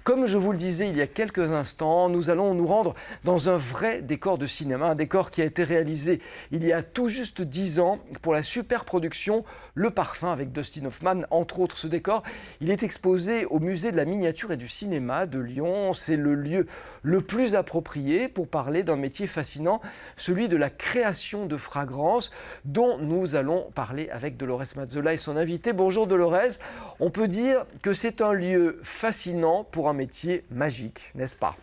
Comme je vous le disais il y a quelques instants, nous allons nous rendre dans un vrai décor de cinéma, un décor qui a été réalisé il y a tout juste 10 ans pour la super production Le Parfum avec Dustin Hoffman. Entre autres, ce décor, il est exposé au musée de la miniature et du cinéma de Lyon. C'est le lieu le plus approprié pour parler d'un métier fascinant, celui de la création de fragrances, dont nous allons parler avec Dolores Mazzola et son invité. Bonjour Dolores. On peut dire que c'est un lieu fascinant pour un métier magique, n'est-ce pas?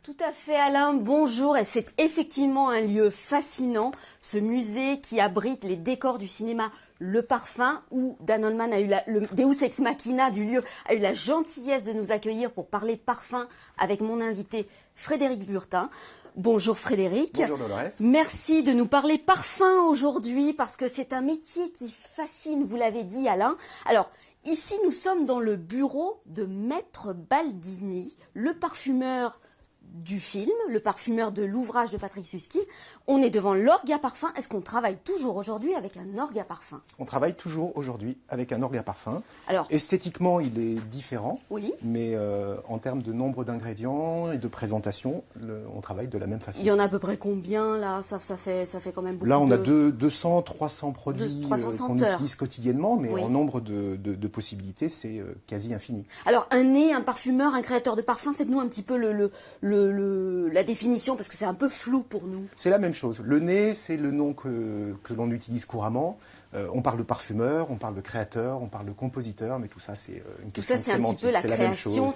Tout à fait Alain, bonjour, et c'est effectivement un lieu fascinant, ce musée qui abrite les décors du cinéma Le Parfum, où Dan Holman a eu le Deus Ex Machina du lieu, a eu la gentillesse de nous accueillir pour parler parfum avec mon invité Frédéric Burtin. Bonjour Frédéric. Bonjour Dolores. Merci de nous parler parfum aujourd'hui parce que c'est un métier qui fascine, vous l'avez dit Alain. Alors, ici nous sommes dans le bureau de Maître Baldini, le parfumeur du film, le parfumeur de l'ouvrage de Patrick Suskind. On est devant l'orgue à parfum. Est-ce qu'on travaille toujours aujourd'hui avec un orgue à parfum? On travaille toujours aujourd'hui avec un orgue à parfum. Alors, esthétiquement, il est différent, oui. Mais en termes de nombre d'ingrédients et de présentation, on travaille de la même façon. Il y en a à peu près combien là? Ça fait quand même beaucoup. Là, on a 200, 300 produits 300 qu'on utilise quotidiennement, mais oui. en nombre de possibilités, c'est quasi infini. Alors, un parfumeur, un créateur de parfum, faites-nous un petit peu la définition, parce que c'est un peu flou pour nous. C'est la même chose. Le nez, c'est le nom que l'on utilise couramment. On parle de parfumeur, on parle de créateur, on parle de compositeur, mais tout ça, c'est une question Tout ça, c'est un petit peu la création.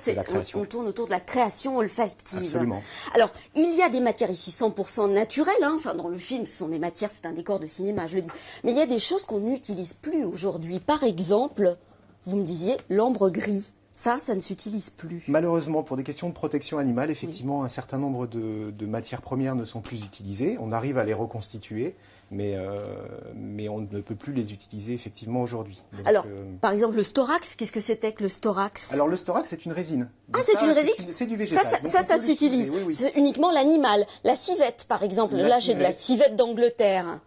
On tourne autour de la création olfactive. Absolument. Alors, il y a des matières ici 100% naturelles. Enfin, dans le film, ce sont des matières, c'est un décor de cinéma, je le dis. Mais il y a des choses qu'on n'utilise plus aujourd'hui. Par exemple, vous me disiez l'ambre gris. Ça ne s'utilise plus. Malheureusement, pour des questions de protection animale, effectivement, oui. Un certain nombre de matières premières ne sont plus utilisées. On arrive à les reconstituer, mais on ne peut plus les utiliser effectivement aujourd'hui. Alors, par exemple, le storax, qu'est-ce que c'était que le storax? Alors, le storax, c'est une résine. Ah, c'est une résine? C'est du végétal. Ça s'utilise. Oui, oui. C'est uniquement l'animal. La civette, par exemple. Là, j'ai de la civette d'Angleterre.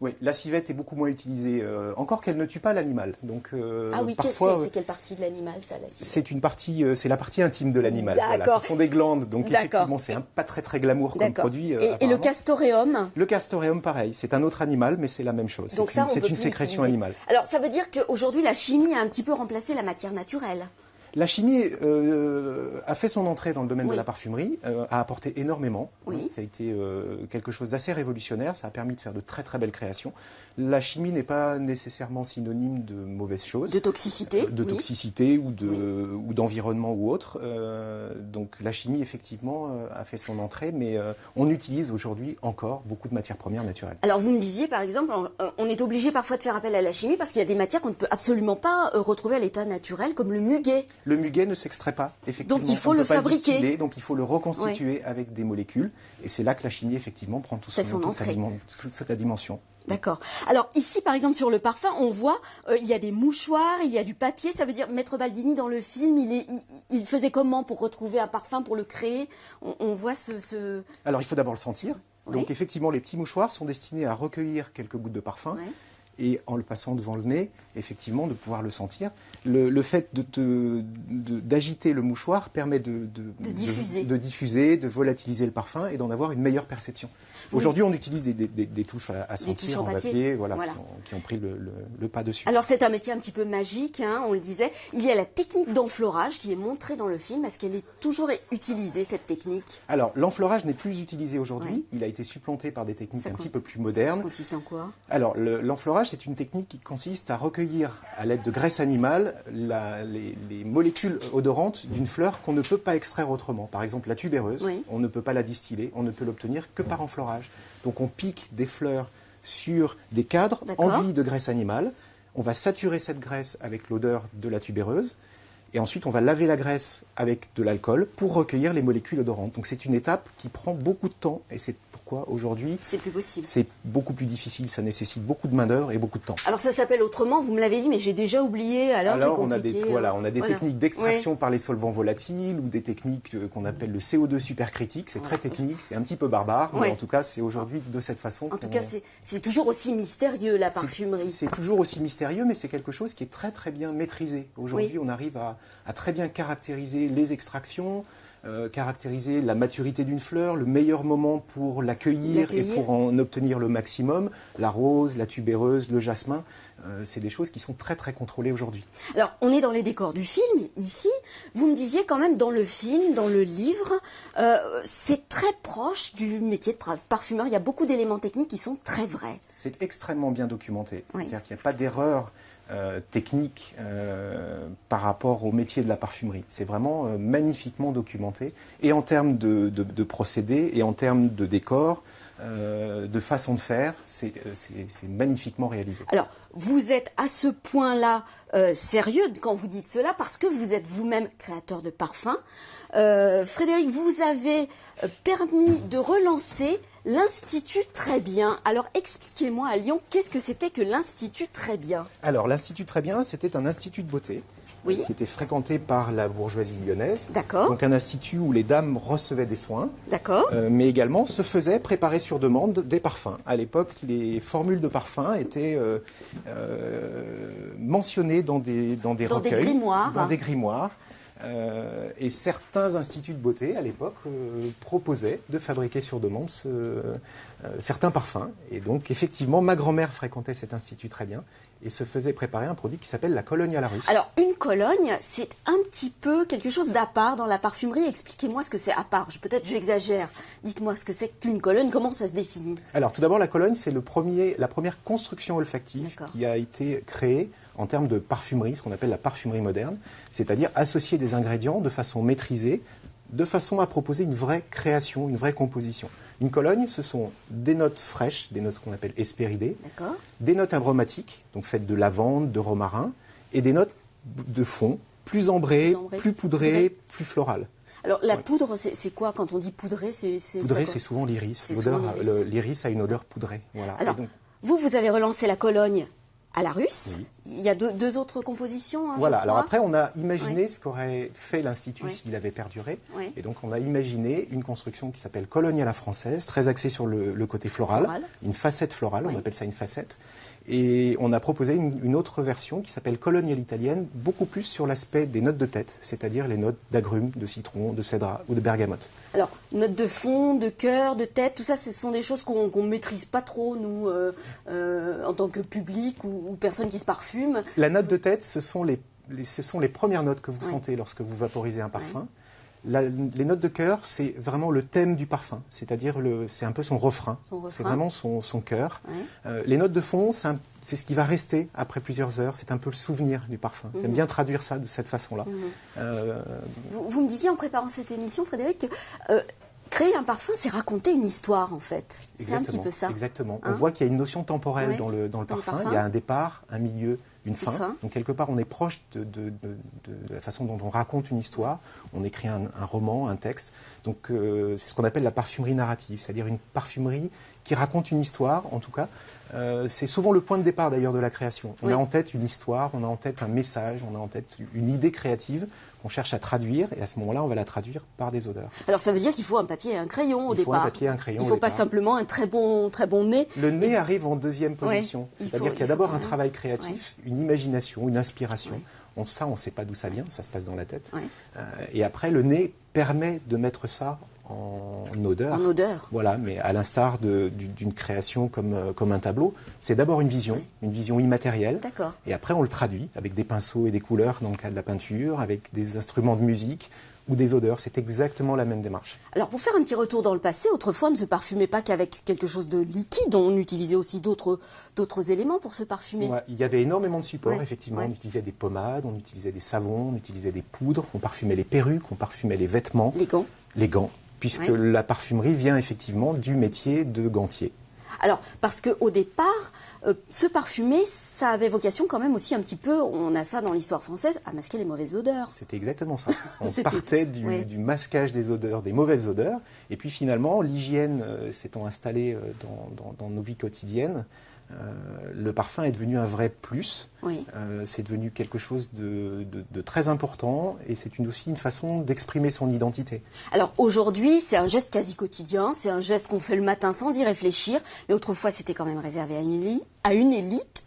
Oui, la civette est beaucoup moins utilisée, encore qu'elle ne tue pas l'animal. Donc, ah oui, parfois, c'est quelle partie de l'animal, ça, la civette? C'est une partie, c'est la partie intime de l'animal. D'accord. Voilà, ce sont des glandes, donc effectivement, c'est pas très glamour comme produit. Et le castoreum? Le castoreum, pareil, c'est un autre animal, mais c'est la même chose. Donc c'est une sécrétion animale. Alors, ça veut dire qu'aujourd'hui, la chimie a un petit peu remplacé la matière naturelle. La chimie a fait son entrée dans le domaine oui. de la parfumerie, a apporté énormément. Oui. Ça a été quelque chose d'assez révolutionnaire, ça a permis de faire de très belles créations. La chimie n'est pas nécessairement synonyme de mauvaises choses. De toxicité. De toxicité ou d'environnement ou autre. Donc la chimie, effectivement, a fait son entrée, mais on utilise aujourd'hui encore beaucoup de matières premières naturelles. Alors vous me disiez, par exemple, on est obligé parfois de faire appel à la chimie parce qu'il y a des matières qu'on ne peut absolument pas retrouver à l'état naturel, comme le muguet. Le muguet ne s'extrait pas, effectivement. Donc il faut le fabriquer. Distiller, donc il faut le reconstituer avec des molécules. Et c'est là que la chimie, effectivement, prend toute sa dimension. D'accord. Alors ici, par exemple, sur le parfum, on voit, il y a des mouchoirs, il y a du papier. Ça veut dire, Maître Baldini, dans le film, il faisait comment pour retrouver un parfum, pour le créer? On voit ce... Alors il faut d'abord le sentir. Oui. Donc effectivement, les petits mouchoirs sont destinés à recueillir quelques gouttes de parfum. Oui. Et en le passant devant le nez, effectivement, de pouvoir le sentir. Le fait d'agiter le mouchoir permet de diffuser, de volatiliser le parfum et d'en avoir une meilleure perception. Aujourd'hui, on utilise des touches à sentir en papier voilà. Qui ont pris le pas dessus. Alors, c'est un métier un petit peu magique, hein, on le disait. Il y a la technique d'enflorage qui est montrée dans le film. Est-ce qu'elle est toujours utilisée, cette technique? Alors, l'enflorage n'est plus utilisé aujourd'hui. Oui. Il a été supplanté par des techniques un petit peu plus modernes. Ça consiste en quoi? Alors, l'enflorage, c'est une technique qui consiste à recueillir, à l'aide de graisse animale, les molécules odorantes d'une fleur qu'on ne peut pas extraire autrement. Par exemple, la tubéreuse, oui. On ne peut pas la distiller, on ne peut l'obtenir que par enflorage. Donc on pique des fleurs sur des cadres enduits de graisse animale. On va saturer cette graisse avec l'odeur de la tubéreuse. Et ensuite, on va laver la graisse avec de l'alcool pour recueillir les molécules odorantes. Donc c'est une étape qui prend beaucoup de temps et c'est pourquoi aujourd'hui c'est plus possible. C'est beaucoup plus difficile, ça nécessite beaucoup de main-d'œuvre et beaucoup de temps. Alors ça s'appelle autrement, vous me l'avez dit, mais j'ai déjà oublié, alors c'est compliqué. On a des techniques d'extraction par les solvants volatiles ou des techniques qu'on appelle le CO2 supercritique. C'est très technique, c'est un petit peu barbare, mais en tout cas c'est aujourd'hui de cette façon. En tout cas c'est toujours aussi mystérieux la parfumerie. C'est toujours aussi mystérieux, mais c'est quelque chose qui est très très bien maîtrisé. Aujourd'hui on arrive à très bien caractériser les extractions, caractériser la maturité d'une fleur, le meilleur moment pour l'accueillir et pour en obtenir le maximum. La rose, la tubéreuse, le jasmin, c'est des choses qui sont très très contrôlées aujourd'hui. Alors on est dans les décors du film ici. Vous me disiez quand même dans le film, dans le livre, c'est très proche du métier de parfumeur. Il y a beaucoup d'éléments techniques qui sont très vrais. C'est extrêmement bien documenté. C'est-à-dire qu'il n'y a pas d'erreur technique par rapport au métier de la parfumerie. C'est vraiment magnifiquement documenté, et en termes de procédés, et en termes de décor, de façon de faire, c'est magnifiquement réalisé. Alors, vous êtes à ce point-là sérieux quand vous dites cela, parce que vous êtes vous-même créateur de parfums. Frédéric, vous avez permis de relancer l'Institut Très Bien. Alors expliquez-moi à Lyon, qu'est-ce que c'était que l'Institut Très Bien? Alors l'Institut Très Bien, c'était un institut de beauté qui était fréquenté par la bourgeoisie lyonnaise. D'accord. Donc un institut où les dames recevaient des soins. D'accord. Mais également se faisaient préparer sur demande des parfums. À l'époque, les formules de parfums étaient mentionnées dans des recueils, dans des grimoires. Et certains instituts de beauté, à l'époque, proposaient de fabriquer sur demande certains parfums. Et donc, effectivement, ma grand-mère fréquentait cet institut Très Bien et se faisait préparer un produit qui s'appelle la Cologne à la Russe. Alors, une Cologne, c'est un petit peu quelque chose d'à part dans la parfumerie. Expliquez-moi ce que c'est à part. Peut-être j'exagère. Dites-moi ce que c'est qu'une Cologne, comment ça se définit? Alors, tout d'abord, la Cologne, c'est la première construction olfactive qui a été créée en termes de parfumerie, ce qu'on appelle la parfumerie moderne, c'est-à-dire associer des ingrédients de façon maîtrisée, de façon à proposer une vraie création, une vraie composition. Une Cologne, ce sont des notes fraîches, des notes qu'on appelle hespéridées, des notes aromatiques, donc faites de lavande, de romarin, et des notes de fond, plus ambrées, plus poudrées, plus florales. Alors la poudre, c'est quoi quand on dit poudré? Poudré, c'est souvent l'iris. L'iris a une odeur poudrée. Voilà. Alors, vous avez relancé la Cologne à la Russe. Il y a deux autres compositions. Voilà, alors après on a imaginé ce qu'aurait fait l'Institut s'il avait perduré. Et donc on a imaginé une construction qui s'appelle Cologne à la française, très axée sur le côté floral, une facette florale, on appelle ça une facette. Et on a proposé une autre version qui s'appelle Cologne à l'italienne, beaucoup plus sur l'aspect des notes de tête, c'est-à-dire les notes d'agrumes, de citron, de cèdre ou de bergamote. Alors, notes de fond, de cœur, de tête, tout ça, ce sont des choses qu'on ne maîtrise pas trop, nous, en tant que public ou personnes qui se parfument. La note de tête, ce sont les premières notes que vous sentez lorsque vous vaporisez un parfum. Les notes de cœur, c'est vraiment le thème du parfum, c'est-à-dire c'est un peu son refrain, c'est vraiment son cœur. Les notes de fond, c'est ce qui va rester après plusieurs heures, c'est un peu le souvenir du parfum. J'aime bien traduire ça de cette façon-là. Vous me disiez en préparant cette émission, Frédéric, que créer un parfum, c'est raconter une histoire, en fait. C'est un petit peu ça. Exactement. On voit qu'il y a une notion temporelle dans le parfum. Il y a un départ, un milieu, une fin. Donc quelque part, on est proche de la façon dont on raconte une histoire. On écrit un roman, un texte. Donc c'est ce qu'on appelle la parfumerie narrative, c'est-à-dire une parfumerie qui raconte une histoire, en tout cas. C'est souvent le point de départ d'ailleurs de la création. On a en tête une histoire, on a en tête un message, on a en tête une idée créative qu'on cherche à traduire, et à ce moment-là, on va la traduire par des odeurs. Alors ça veut dire qu'il faut un papier et un crayon au départ. Il faut un papier et un crayon. Il ne faut pas simplement un très bon nez. Le nez arrive en deuxième position. C'est-à-dire qu'il y a d'abord un travail créatif, une imagination, une inspiration. Ça, on ne sait pas d'où ça vient, ça se passe dans la tête. Et après, le nez permet de mettre ça en odeur. En odeur. Voilà, mais à l'instar d'une création comme un tableau, c'est d'abord une vision immatérielle. D'accord. Et après, on le traduit avec des pinceaux et des couleurs dans le cas de la peinture, avec des instruments de musique ou des odeurs. C'est exactement la même démarche. Alors, pour faire un petit retour dans le passé, autrefois, on ne se parfumait pas qu'avec quelque chose de liquide. On utilisait aussi d'autres éléments pour se parfumer. Ouais, il y avait énormément de supports, effectivement. On utilisait des pommades, on utilisait des savons, on utilisait des poudres, on parfumait les perruques, on parfumait les vêtements. Les gants. Les gants. Puisque la parfumerie vient effectivement du métier de gantier. Alors, parce qu'au départ, se parfumer, ça avait vocation quand même aussi un petit peu, on a ça dans l'histoire française, à masquer les mauvaises odeurs. C'était exactement ça. On partait du masquage des odeurs, des mauvaises odeurs, et puis finalement, l'hygiène s'étant installée dans nos vies quotidiennes, le parfum est devenu un vrai plus. Oui. C'est devenu quelque chose de très important, et c'est aussi une façon d'exprimer son identité. Alors aujourd'hui, c'est un geste quasi quotidien, c'est un geste qu'on fait le matin sans y réfléchir, mais autrefois c'était quand même réservé à une élite.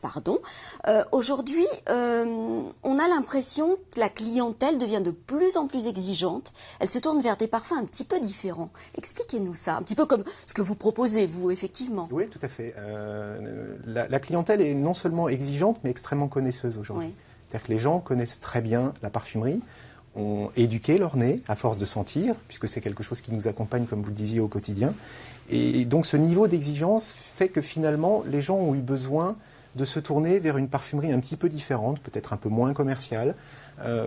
Aujourd'hui, on a l'impression que la clientèle devient de plus en plus exigeante, elle se tourne vers des parfums un petit peu différents. Expliquez-nous ça, un petit peu comme ce que vous proposez, vous, effectivement. Oui, tout à fait. La clientèle est non seulement exigeante, mais extrêmement connaisseuse aujourd'hui. Oui. C'est-à-dire que les gens connaissent très bien la parfumerie, ont éduqué leur nez à force de sentir, puisque c'est quelque chose qui nous accompagne, comme vous le disiez, au quotidien. Et donc ce niveau d'exigence fait que finalement, les gens ont eu besoin de se tourner vers une parfumerie un petit peu différente, peut-être un peu moins commerciale,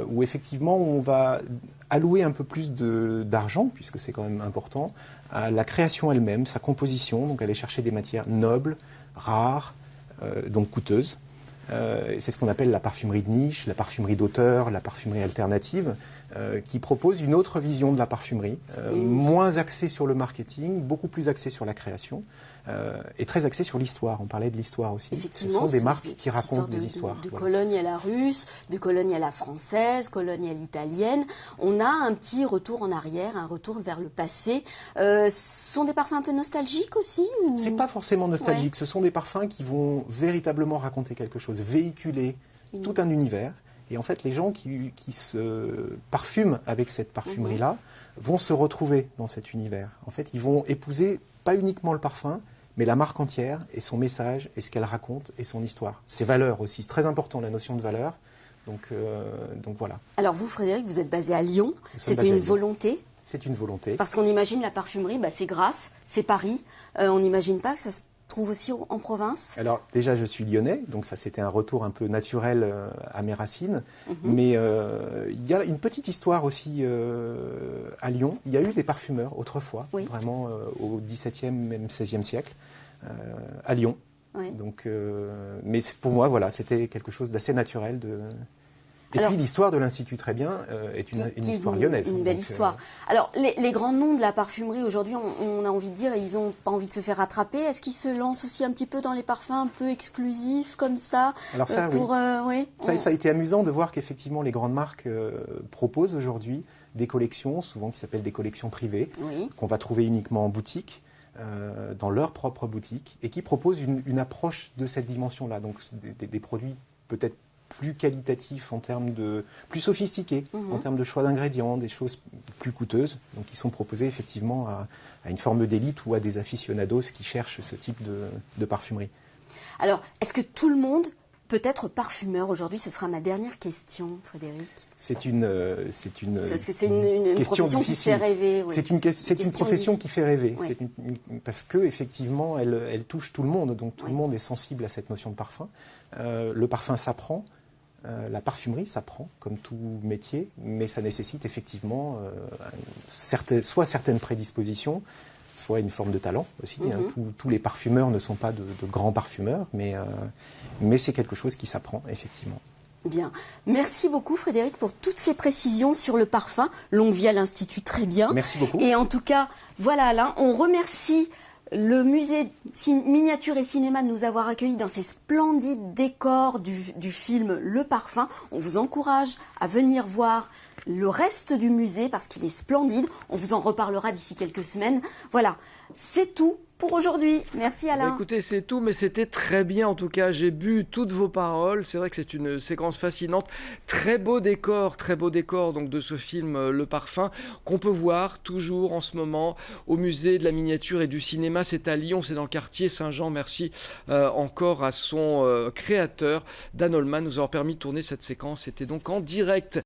où effectivement on va allouer un peu plus d'argent, puisque c'est quand même important, à la création elle-même, sa composition, donc aller chercher des matières nobles, rares, donc coûteuses. C'est ce qu'on appelle la parfumerie de niche, la parfumerie d'auteur, la parfumerie alternative, qui propose une autre vision de la parfumerie, moins axée sur le marketing, beaucoup plus axée sur la création, et très axée sur l'histoire. On parlait de l'histoire aussi. Effectivement, ce sont des marques qui racontent des histoires. De Cologne à la russe, de Cologne à la française, Cologne à l'italienne. On a un petit retour en arrière, un retour vers le passé. Ce sont des parfums un peu nostalgiques aussi ou... C'est pas forcément nostalgique. Ce sont des parfums qui vont véritablement raconter quelque chose, véhiculer tout un univers. Et en fait, les gens qui se parfument avec cette parfumerie-là vont se retrouver dans cet univers. En fait, ils vont épouser pas uniquement le parfum, mais la marque entière et son message et ce qu'elle raconte et son histoire. Ses valeurs aussi, c'est très important la notion de valeur. Donc voilà. Alors vous, Frédéric, vous êtes basé à Lyon. C'était une volonté? C'est une volonté. Parce qu'on imagine la parfumerie, c'est Grasse, c'est Paris. On n'imagine pas que ça se trouve aussi en province? Alors déjà, je suis lyonnais, donc ça c'était un retour un peu naturel à mes racines. Mais il y a une petite histoire aussi à Lyon. Il y a eu des parfumeurs autrefois, vraiment au XVIIe, même XVIe siècle, à Lyon. Oui. Donc, mais pour moi, voilà, c'était quelque chose d'assez naturel. Et puis l'histoire de l'Institut Très Bien est une histoire lyonnaise. Une belle histoire. Alors les grands noms de la parfumerie aujourd'hui, on a envie de dire, ils n'ont pas envie de se faire rattraper. Est-ce qu'ils se lancent aussi un petit peu dans les parfums un peu exclusifs comme ça? Alors ça, ça a été amusant de voir qu'effectivement les grandes marques proposent aujourd'hui des collections, souvent qui s'appellent des collections privées, qu'on va trouver uniquement en boutique. Dans leur propre boutique et qui proposent une approche de cette dimension-là. Donc des produits peut-être plus qualitatifs en termes de... plus sophistiqués en termes de choix d'ingrédients, des choses plus coûteuses, donc qui sont proposées effectivement à une forme d'élite ou à des aficionados qui cherchent ce type de parfumerie. Alors, est-ce que tout le monde peut être parfumeur aujourd'hui? Ce sera ma dernière question, Frédéric. C'est une profession qui fait rêver. Oui. C'est une profession qui fait rêver. Oui. Parce que effectivement, elle touche tout le monde. Donc tout le monde est sensible à cette notion de parfum. Le parfum s'apprend. La parfumerie s'apprend, comme tout métier, mais ça nécessite effectivement soit certaines prédispositions, soit une forme de talent aussi. Tous les parfumeurs ne sont pas de grands parfumeurs, mais c'est quelque chose qui s'apprend, effectivement. Bien. Merci beaucoup, Frédéric, pour toutes ces précisions sur le parfum. Longue vie à l'Institut Très Bien. Merci beaucoup. Et en tout cas, voilà, Alain, on remercie le musée Miniature et Cinéma de nous avoir accueillis dans ces splendides décors du film Le Parfum. On vous encourage à venir voir le reste du musée parce qu'il est splendide. On vous en reparlera d'ici quelques semaines. Voilà, c'est tout pour aujourd'hui. Merci Alain. Écoutez, c'est tout, mais c'était très bien en tout cas. J'ai bu toutes vos paroles. C'est vrai que c'est une séquence fascinante. Très beau décor donc de ce film Le Parfum qu'on peut voir toujours en ce moment au musée de la miniature et du cinéma. C'est à Lyon, c'est dans le quartier Saint-Jean. Merci encore à son créateur, Dan Holman, nous avoir permis de tourner cette séquence. C'était donc en direct.